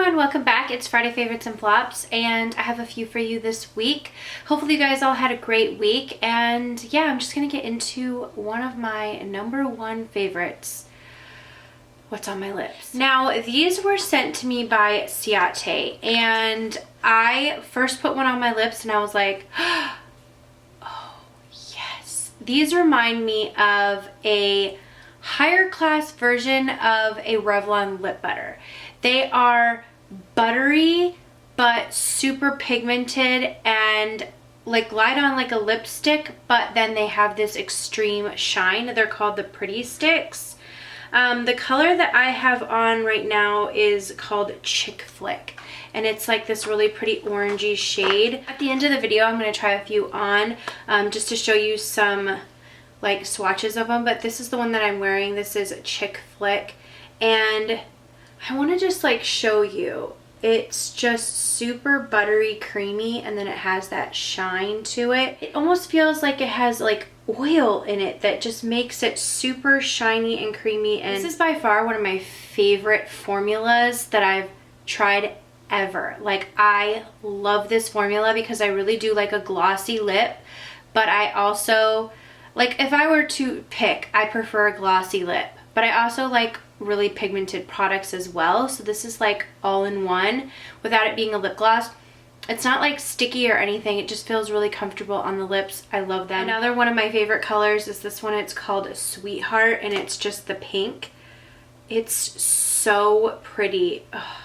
everyone, welcome back. It's Friday Favorites and Flops, and I have a few for you this week. Hopefully you guys all had a great week, and yeah, I'm just gonna get into one of my #1 favorites. What's on my lips? Now, these were sent to me by Ciate, and I first put one on my lips and I was like, oh yes. These remind me of a higher class version of a Revlon lip butter. They are buttery but super pigmented and like glide on like a lipstick, but then they have this extreme shine. They're called the Pretty Stix. The color that I have on right now is called Chic Flick, and it's like this really pretty orangey shade. At the end of the video, I'm going to try a few on just to show you some like swatches of them, but this is the one that I'm wearing. This is Chic Flick, and I want to just like show you. It's just super buttery creamy, and then it has that shine to it. It almost feels like it has like oil in it that just makes it super shiny and creamy, and this is by far one of my favorite formulas that I've tried ever. Like, I love this formula because I really do like a glossy lip, but I also like, if I were to pick, I prefer a glossy lip, but I also like really pigmented products as well. So this is like all in one without it being a lip gloss. It's not like sticky or anything. It just feels really comfortable on the lips. I love that. Another one of my favorite colors is this one. It's called Sweetheart, and it's just the pink. It's so pretty. Oh,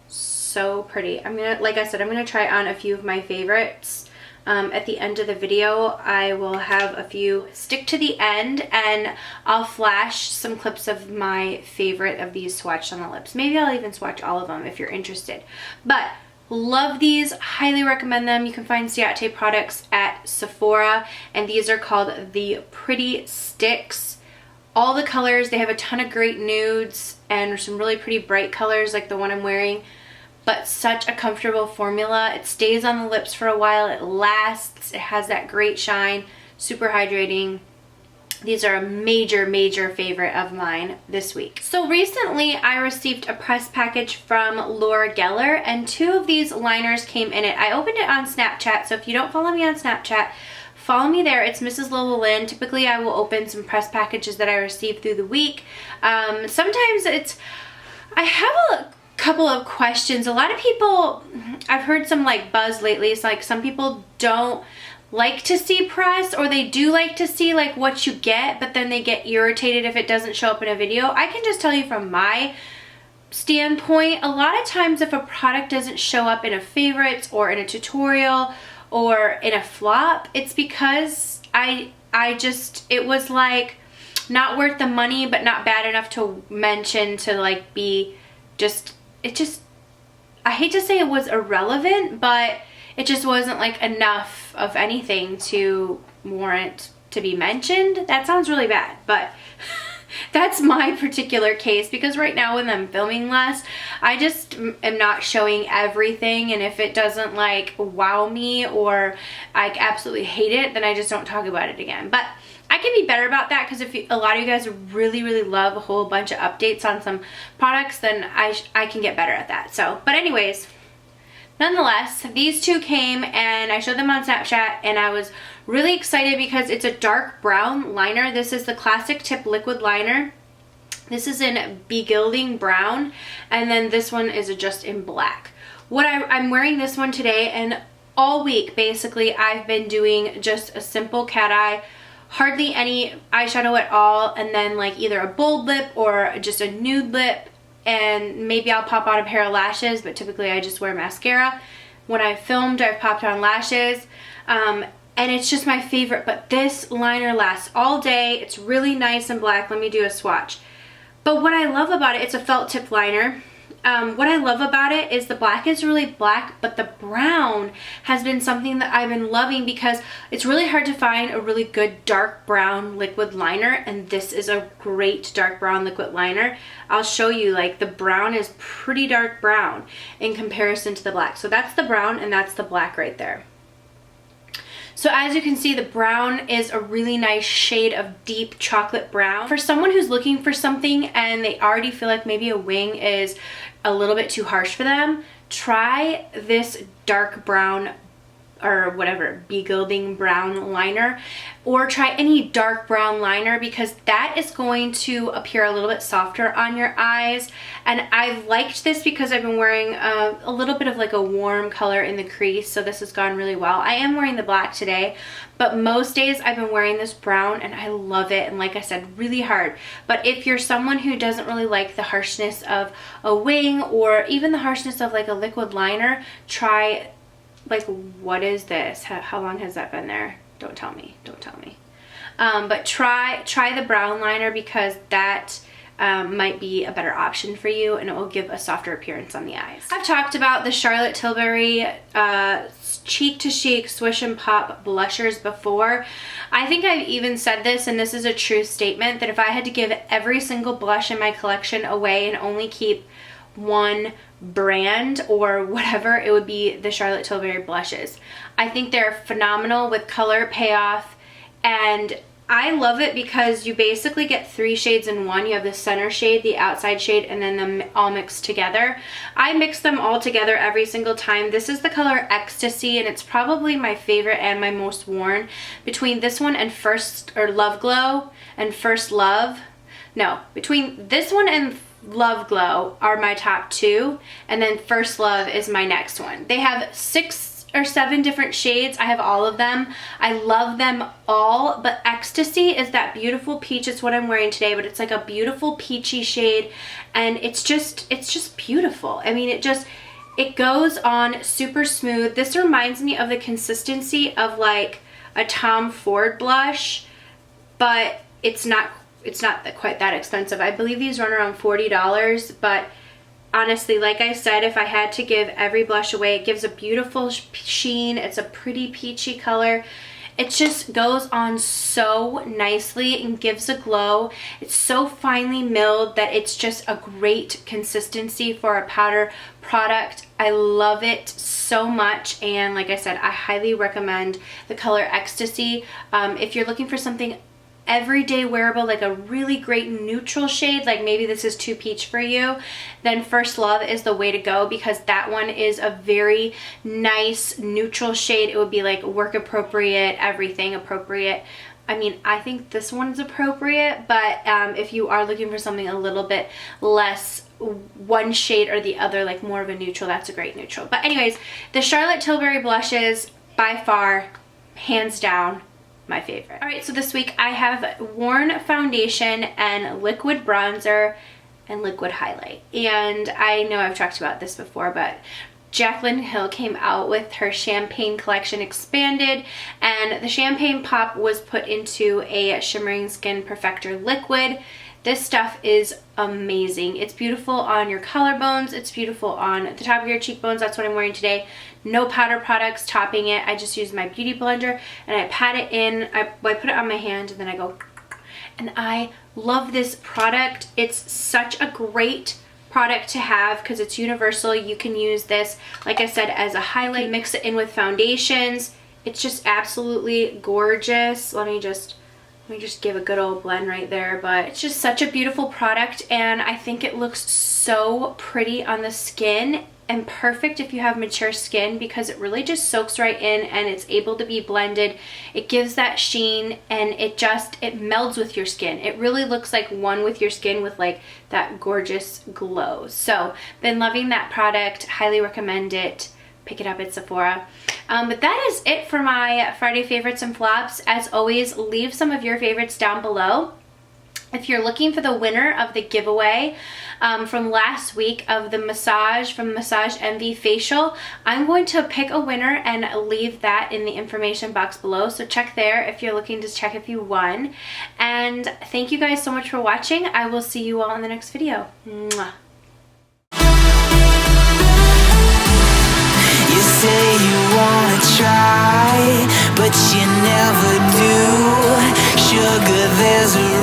so pretty. I'm gonna, like I said, I'm gonna try on a few of my favorites. At the end of the video, I will have a few stick to the end, and I'll flash some clips of my favorite of these swatched on the lips. Maybe I'll even swatch all of them if you're interested. But love these, highly recommend them. You can find Ciate products at Sephora, and these are called the Pretty Stix. All the colors, they have a ton of great nudes and some really pretty bright colors like the one I'm wearing. But such a comfortable formula. It stays on the lips for a while. It lasts. It has that great shine. Super hydrating. These are a major favorite of mine this week. So recently I received a press package from Laura Geller, and 2 of these liners came in it. I opened it on Snapchat, so if you don't follow me on Snapchat, follow me there. It's Mrslolalynn. Typically I will open some press packages that I receive through the week. Sometimes I have a couple of questions. A lot of people, I've heard some like buzz lately. It's like some people don't like to see press, or they do like to see like what you get, but then they get irritated if it doesn't show up in a video. I can just tell you from my standpoint, a lot of times if a product doesn't show up in a favorites or in a tutorial or in a flop, it's because it was like not worth the money, but not bad enough to mention to like be just, I hate to say it was irrelevant, but it just wasn't like enough of anything to warrant to be mentioned. That sounds really bad, but that's my particular case, because right now when I'm filming less, I just am not showing everything, and if it doesn't like wow me or I absolutely hate it, then I just don't talk about it again. But I can be better about that, because if a lot of you guys really love a whole bunch of updates on some products, then I can get better at that. So, but anyways, nonetheless, these 2 came and I showed them on Snapchat, and I was really excited because it's a dark brown liner. This is the Classic Tip Liquid Liner. This is in Begilding Brown, and then this one is just in black. I'm wearing this one today, and all week basically I've been doing just a simple cat eye, hardly any eyeshadow at all, and then like either a bold lip or just a nude lip, and maybe I'll pop on a pair of lashes, but typically I just wear mascara. When I filmed, I've popped on lashes, and it's just my favorite. But this liner lasts all day. It's really nice and black. Let me do a swatch. But what I love about it, it's a felt tip liner. What I love about it is the black is really black, but the brown has been something that I've been loving, because it's really hard to find a really good dark brown liquid liner, and this is a great dark brown liquid liner. I'll show you, like, the brown is pretty dark brown in comparison to the black. So that's the brown and that's the black right there. So as you can see, the brown is a really nice shade of deep chocolate brown. For someone who's looking for something and they already feel like maybe a wing is a little bit too harsh for them, try this dark brown or whatever, begilding brown liner, or try any dark brown liner, because that is going to appear a little bit softer on your eyes. And I've liked this because I've been wearing a little bit of like a warm color in the crease, so this has gone really well. I am wearing the black today, but most days I've been wearing this brown and I love it. And like I said, really hard. But if you're someone who doesn't really like the harshness of a wing or even the harshness of like a liquid liner, try, like, what is this? How long has that been there? Don't tell me. Don't tell me. But try the brown liner, because that might be a better option for you, and it will give a softer appearance on the eyes. I've talked about the Charlotte Tilbury Cheek to Chic Swish and Pop blushers before. I think I've even said this, and this is a true statement, that if I had to give every single blush in my collection away and only keep one brand or whatever, it would be the Charlotte Tilbury blushes. I think they're phenomenal with color payoff, and I love it because you basically get 3 shades in one. You have the center shade, the outside shade, and then them all mixed together. I mix them all together every single time. This is the color Ecstasy, and it's probably my favorite and my most worn. Between this one and Love Glow and First Love, no, between this one and Love Glow are my top 2, and then First Love is my next one. They have 6 or 7 different shades. I have all of them. I love them all, but Ecstasy is that beautiful peach. It's what I'm wearing today, but it's like a beautiful peachy shade, and it's just beautiful. I mean, it goes on super smooth. This reminds me of the consistency of like a Tom Ford blush, but it's not quite that expensive. I believe these run around $40, but honestly, like I said, if I had to give every blush away, it gives a beautiful sheen. It's a pretty peachy color. It just goes on so nicely and gives a glow. It's so finely milled that it's just a great consistency for a powder product. I love it so much, and like I said, I highly recommend the color Ecstasy. If you're looking for something everyday wearable, like a really great neutral shade, like maybe this is too peach for you, then First Love is the way to go, because that one is a very nice neutral shade. It would be like work appropriate, everything appropriate. I mean, I think this one's appropriate, but if you are looking for something a little bit less one shade or the other, like more of a neutral, that's a great neutral. But anyways, the Charlotte Tilbury blushes, by far, hands down, my favorite. All right, so this week I have worn foundation and liquid bronzer and liquid highlight. And I know I've talked about this before, but Jaclyn Hill came out with her Champagne collection expanded, and the Champagne Pop was put into a Shimmering Skin Perfector liquid. This stuff is amazing. It's beautiful on your collarbones. It's beautiful on the top of your cheekbones. That's what I'm wearing today. No powder products topping it. I just use my beauty blender and I pat it in. I put it on my hand and then I go, and I love this product. It's such a great product to have because it's universal. You can use this, like I said, as a highlight. Mix it in with foundations. It's just absolutely gorgeous. Let me just give a good old blend right there, but it's just such a beautiful product, and I think it looks so pretty on the skin and perfect if you have mature skin, because it really just soaks right in and it's able to be blended. It gives that sheen and it melds with your skin. It really looks like one with your skin with like that gorgeous glow. So been loving that product, highly recommend it. Pick it up at Sephora. But that is it for my Friday favorites and flops. As always, leave some of your favorites down below. If you're looking for the winner of the giveaway from last week of the massage from Massage Envy facial, I'm going to pick a winner and leave that in the information box below. So check there if you're looking to check if you won. And thank you guys so much for watching. I will see you all in the next video. Mwah. You say you wanna try, but you never do. Sugar, there's a